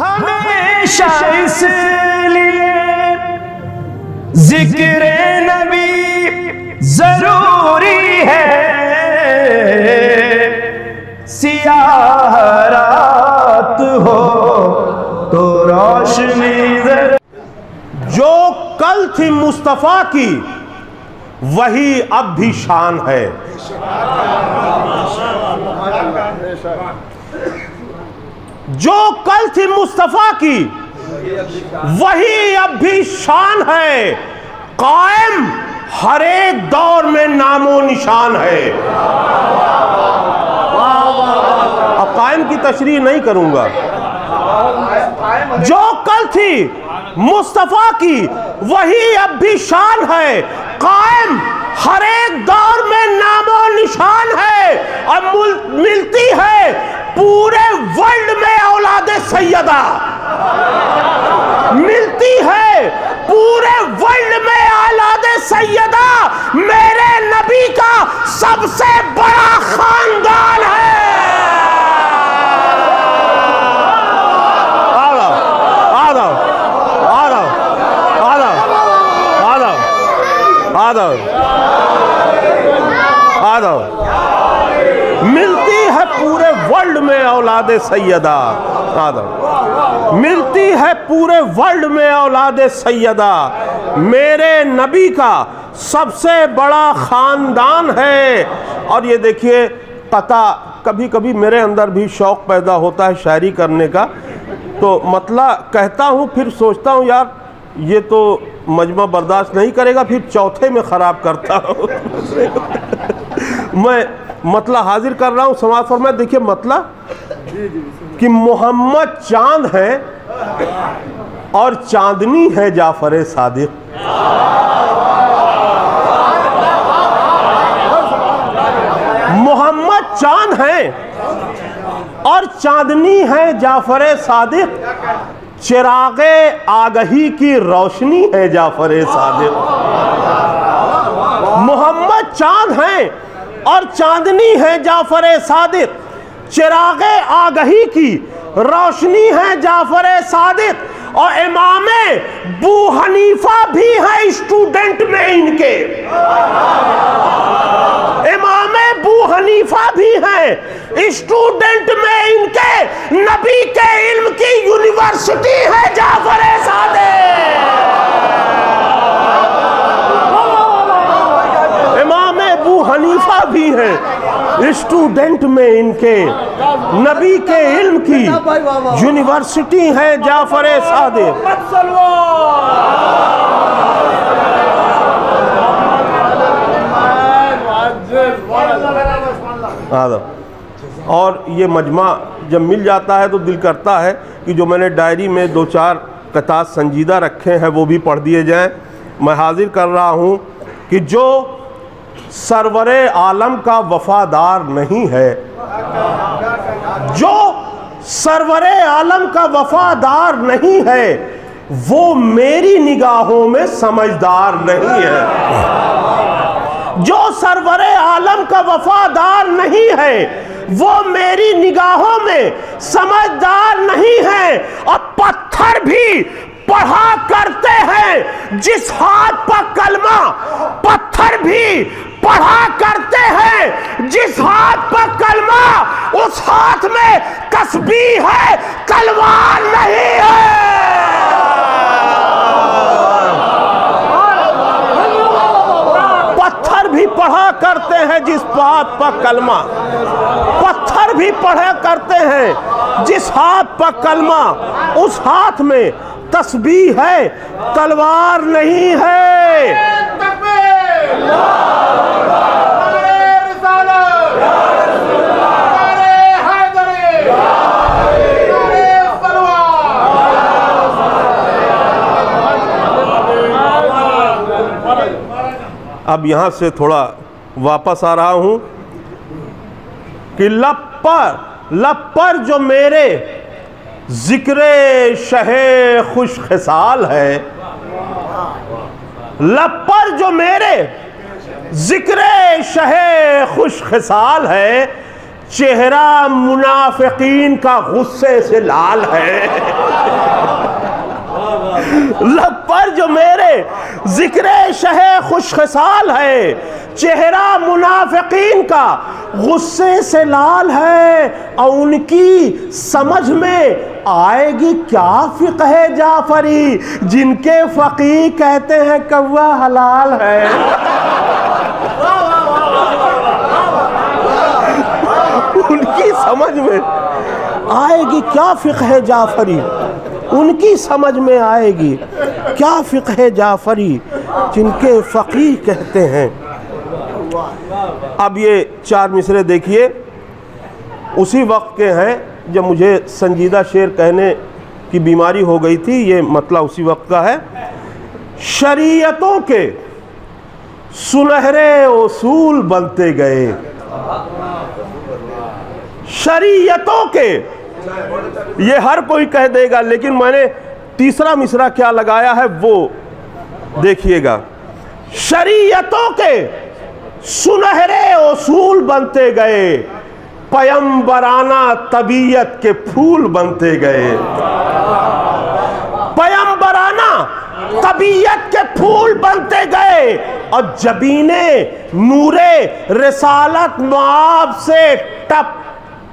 हमेशा इसलिए जिक्र नबी जरूरी है, सियाह रात हो तो रोशनी। जो कल थी मुस्तफा की वही अब भी शान है। जो कल थी मुस्तफा की वही अब भी शान है, कायम हर एक दौर में नामो निशान है। अब कायम की तशरीह नहीं करूंगा। जो कल थी मुस्तफा की वही अब भी शान है, कायम हर एक दौर में नामो निशान है। और मिलती है पूरे वर्ल्ड में औलादे सैयदा, मिलती है पूरे वर्ल्ड में औलादे सैयदा। मेरे नबी का सबसे बड़ा खानदान है। मिलती है पूरे वर्ल्ड में औलादे सैयदा, मिलती है पूरे वर्ल्ड में औलादे सैयदा। मेरे नबी का सबसे बड़ा खानदान है। और ये देखिए पता, कभी कभी मेरे अंदर भी शौक पैदा होता है शायरी करने का, तो मतलब कहता हूँ फिर सोचता हूँ यार ये तो मजमा बर्दाश्त नहीं करेगा, फिर चौथे में ख़राब करता हूँ। मैं मतलब हाजिर कर रहा हूँ समाज फरमाए। देखिए मतलब कि मोहम्मद चांद है और चांदनी है जाफर सादिक। मोहम्मद चांद है और चांदनी है जाफर सादिक, चिरागे आगही की रोशनी है जाफर सादिक। मोहम्मद चांद है और चांदनी है जाफर सादिक, चिरागे आगही की रोशनी है जाफर सादिक। और इमामे बू हनीफा भी है स्टूडेंट में इनके, इमामे बू हनीफा भी है स्टूडेंट में इनके। नबी के इल्म की यूनिवर्सिटी है जाफर सादिक। इमामे बू हनीफा भी है स्टूडेंट में इनके। नबी के इल्म की यूनिवर्सिटी है जाफर सादिक। और ये मजमा जब मिल जाता है तो दिल करता है कि जो मैंने डायरी में दो चार कतार संजीदा रखे हैं वो भी पढ़ दिए जाएं। मैं हाजिर कर रहा हूँ कि जो सरवरे आलम का वफादार नहीं है, जो सरवरे आलम का वफादार नहीं है, वो मेरी निगाहों में समझदार नहीं है। जो सरवरे आलम का वफादार नहीं है वो मेरी निगाहों में समझदार नहीं है। और पत्थर भी पढ़ा करते हैं जिस हाथ पर कलमा, पत्थर भी पढ़ा करते हैं जिस हाथ पर कलमा, उस हाथ में तस्बीह है, तलवार नहीं है। पत्थर भी पढ़ा करते हैं जिस हाथ पर कलमा, पत्थर भी पढ़ा करते हैं जिस हाथ पर कलमा, उस हाथ में तस्बीह है, तलवार नहीं है। अब यहां से थोड़ा वापस आ रहा हूं कि लब पर जो मेरे जिक्रे शहे खुश खिसाल है, लब पर जो मेरे जिक्रे शहे खुश खिसाल है, चेहरा मुनाफिकीन का गुस्से से लाल है। लब पर जो मेरे जिक्र शहे खुशखसाल है, चेहरा मुनाफिकीन का गुस्से से लाल है। और उनकी समझ में आएगी क्या फिक़्ह जाफरी, जिनके फकीह कहते हैं कौवा हलाल है। उनकी समझ में आएगी क्या फिक़्ह जाफरी, उनकी समझ में आएगी क्या फिक़्ह जाफरी, जिनके फकीह कहते हैं। अब ये 4 मिसरे देखिए, उसी वक्त के हैं जब मुझे संजीदा शेर कहने की बीमारी हो गई थी। ये मतलब उसी वक्त का है। शरीयतों के सुनहरे उसूल बनते गए, शरीयतों के, ये हर कोई कह देगा, लेकिन मैंने तीसरा मिसरा क्या लगाया है वो देखिएगा। शरीयतों के सुनहरे उसूल बनते गए, पैगंबराना तबीयत के फूल बनते गए। पैगंबराना तबीयत के फूल बनते गए और जबीने नूरे रिसालत माब से टप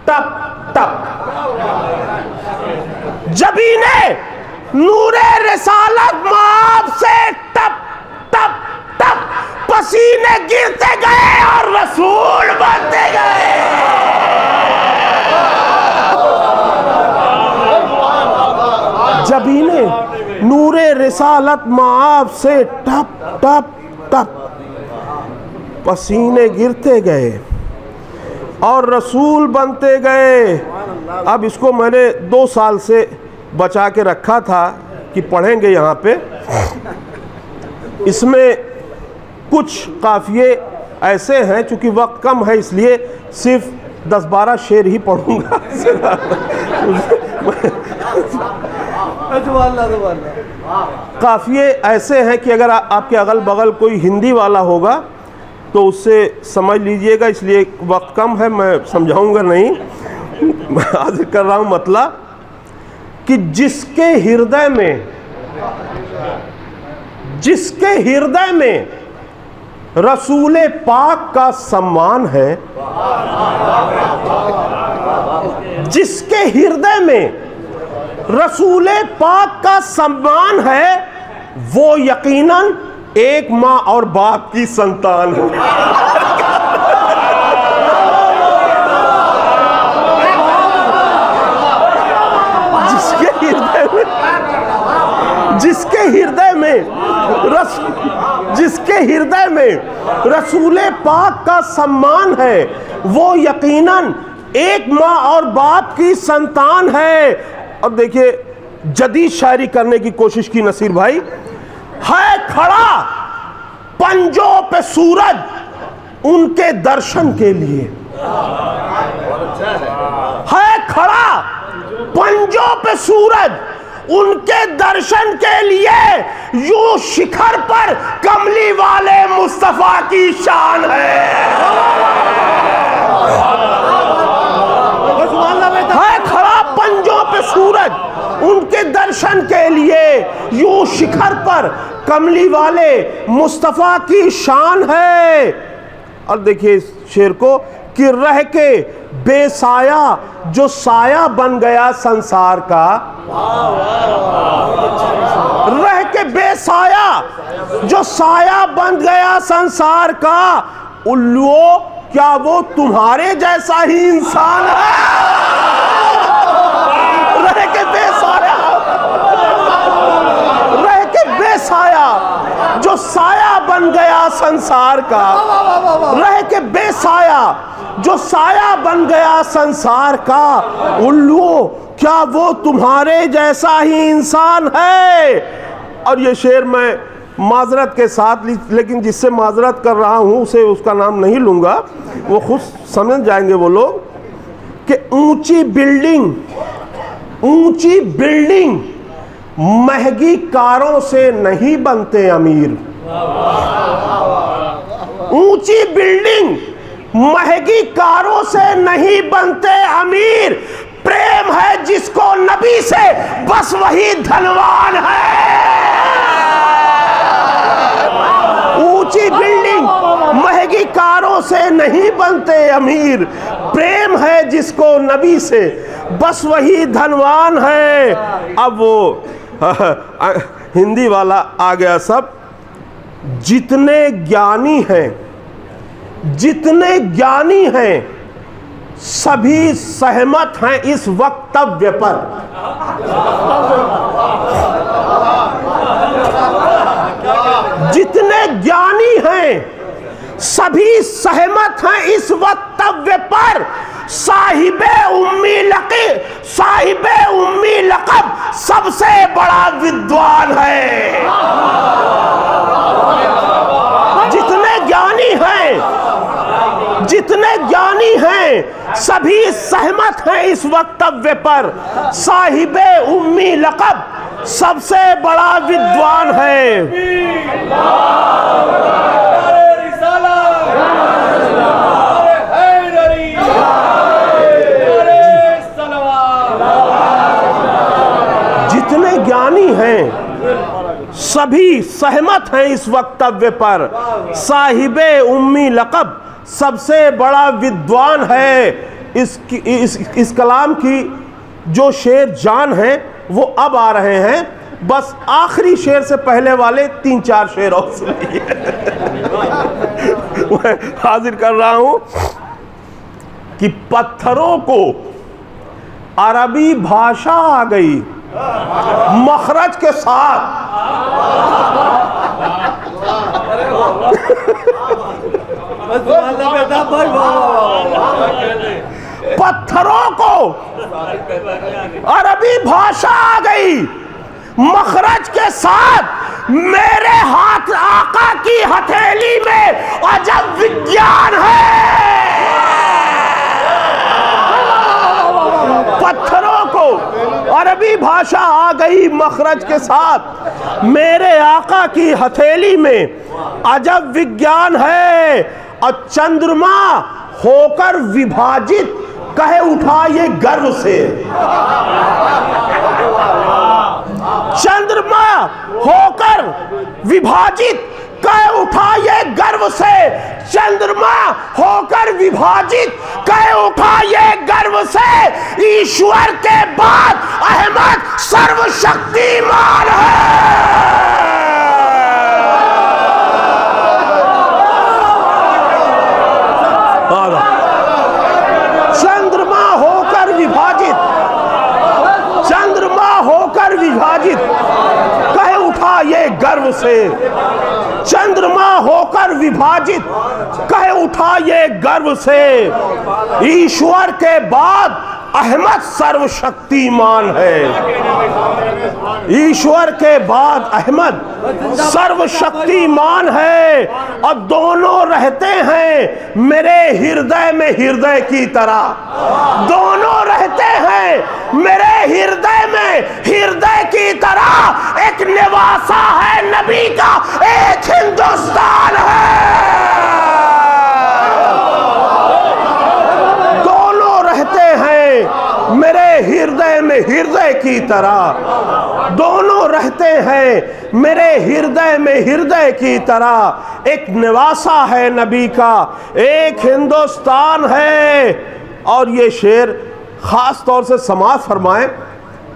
टप टप, जबीने नूरे रिसालत माब से टप टप टप पसीने गिरते गए और रसूल बनते गए। जबीने नूरे रिसालत माब से टप टप टप पसीने गिरते गए और रसूल बनते गए। अब इसको मैंने 2 साल से बचा के रखा था कि पढ़ेंगे यहाँ पे। इसमें कुछ काफ़िए ऐसे हैं, चूँकि वक्त कम है इसलिए सिर्फ 10-12 शेर ही पढ़ूँगा। काफ़िए ऐसे हैं कि अगर आपके अगल बगल कोई हिंदी वाला होगा तो उससे समझ लीजिएगा, इसलिए वक्त कम है, मैं समझाऊंगा नहीं। आज कर रहा हूँ मतलब कि जिसके हृदय में रसूल पाक का सम्मान है, जिसके हृदय में रसूल पाक का सम्मान है, वो यकीनन एक माँ और बाप की संतान है। जिसके हृदय में रसूल पाक का सम्मान है, वो यकीनन एक माँ और बाप की संतान है। अब देखिए जदीद शायरी करने की कोशिश की नसीर भाई। है खड़ा पंजों पे सूरज उनके दर्शन के लिए, है खड़ा पंजों पे सूरज उनके दर्शन के लिए। यूं शिखर पर कमली वाले मुस्तफा की शान है। है खड़ा पंजों पे सूरज उनके दर्शन के लिए, यूं शिखर पर कमली वाले मुस्तफा की शान है। और देखिए इस शेर को कि रह के बेसाया जो साया बन गया संसार का, रह के बेसाया जो साया बन गया संसार का, उल्लुओं क्या वो तुम्हारे जैसा ही इंसान है। रह के बेसाया, रह के बेसाया जो साया बन गया संसार का, रह के बेसाया जो साया बन गया संसार का, उल्लुओं क्या वो तुम्हारे जैसा ही इंसान है। और ये शेर मैं माजरत के साथ, लेकिन जिससे माजरत कर रहा हूँ उसे उसका नाम नहीं लूँगा, वो खुद समझ जाएंगे वो लोग, कि ऊंची बिल्डिंग महंगी कारों से नहीं बनते अमीर। ऊंची बिल्डिंग महंगी कारों से नहीं बनते अमीर, प्रेम है जिसको नबी से बस वही धनवान है। ऊंची बिल्डिंग महंगी कारों से नहीं बनते अमीर, प्रेम है जिसको नबी से बस वही धनवान है। अब वो हिंदी वाला आ गया सब। जितने ज्ञानी हैं सभी सहमत हैं इस वक्तव्य पर। जितने ज्ञानी हैं सभी सहमत हैं इस वक्तव्य पर। साहिबे उम्मी लक़ब सबसे बड़ा विद्वान है। जितने ज्ञानी हैं सभी सहमत हैं इस वक्तव्य पर। साहिबे उम्मी लक़ब सबसे बड़ा विद्वान है। जितने ज्ञानी हैं सभी सहमत हैं इस वक्तव्य पर। साहिबे उम्मी लक़ब सबसे बड़ा विद्वान है। इस कलाम की जो शेर जान है वो अब आ रहे हैं। बस आखिरी शेर से पहले वाले 3-4 शेर और सुनिए। मैं हाजिर कर रहा हूं कि पत्थरों को अरबी भाषा आ गई मखरज के साथ। पत्थरों को अरबी भाषा आ गई मखरज के साथ। मेरे हाथ आका की हथेली में अजब विज्ञान है। पत्थरों को अरबी भाषा आ गई मखरज के साथ। मेरे आका की हथेली में अजब विज्ञान है। और चंद्रमा होकर विभाजित कहे उठा ये गर्व से। चंद्रमा होकर विभाजित कहे उठा ये गर्व से। चंद्रमा होकर विभाजित कहे उठा ये गर्व से। ईश्वर के बाद अहमद सर्वशक्तिमान है। विभाजित कहे उठा ये गर्व से। चंद्रमा होकर विभाजित कहे उठा ये गर्व से। ईश्वर के बाद अहमद सर्वशक्तिमान है। ईश्वर के बाद अहमद सर्वशक्तिमान है। और दोनों रहते हैं मेरे हृदय में हृदय की तरह। दोनों रहते हैं मेरे हृदय में हृदय की तरह। एक निवासा है नबी का, एक हिंदुस्तान है। दोनों रहते हैं मेरे हृदय में हृदय की तरह। दोनों रहते हैं मेरे हृदय में हृदय की तरह। एक निवासा है नबी का, एक हिंदुस्तान है। और ये शेर खास तौर से समाज फरमाए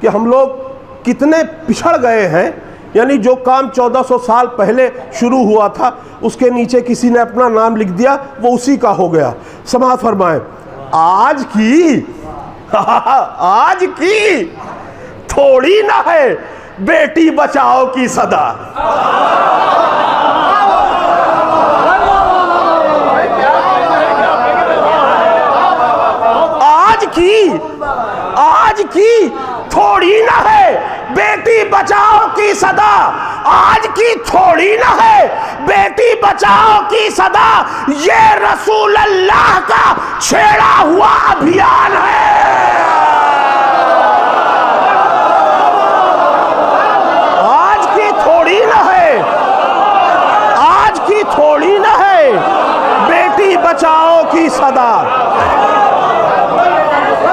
कि हम लोग कितने पिछड़ गए हैं। यानी जो काम 1400 साल पहले शुरू हुआ था उसके नीचे किसी ने अपना नाम लिख दिया, वो उसी का हो गया। समाज फरमाए आज की थोड़ी ना है बेटी बचाओ की सदा। आज की थोड़ी ना है बेटी बचाओ की सदा। आज की थोड़ी ना है बेटी बचाओ की सदा। ये रसूल अल्लाह का छेड़ा हुआ अभियान है। आज की थोड़ी ना है बेटी बचाओ की सदा,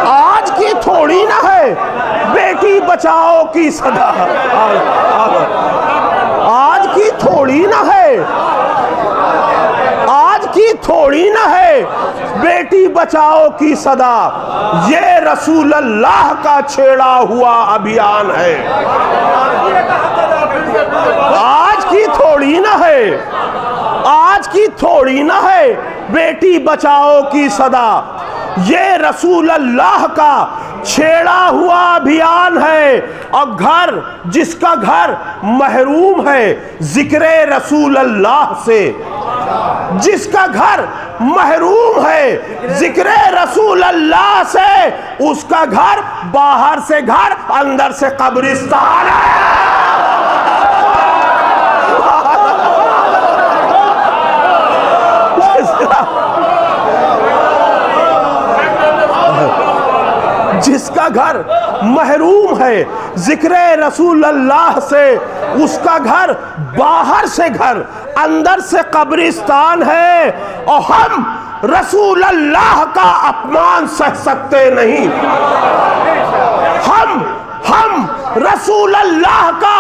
आज की थोड़ी ना है बेटी बचाओ की सदा, आज की थोड़ी ना है, आज की थोड़ी ना है बेटी बचाओ की सदा, ये रसूल अल्लाह का छेड़ा हुआ अभियान है। आज की थोड़ी ना है, आज की थोड़ी ना है बेटी बचाओ की सदा, ये रसूल अल्लाह का छेड़ा हुआ अभियान है। और घर, जिसका घर महरूम है जिक्रे रसूल अल्लाह से, जिसका घर महरूम है जिक्रे रसूल अल्लाह से, उसका घर बाहर से घर अंदर से कब्रिस्तान है। जिसका घर महरूम है जिक्रे रसूल अल्लाह से, उसका घर बाहर से घर अंदर से कब्रिस्तान है। और हम रसूल अल्लाह का अपमान सह सकते नहीं, हम रसूल अल्लाह का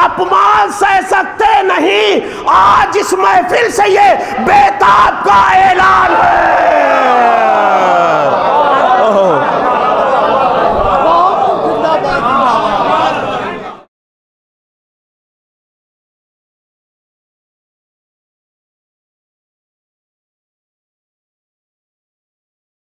अपमान सह सकते नहीं। आज इस महफिल से ये बेताब का ऐलान है।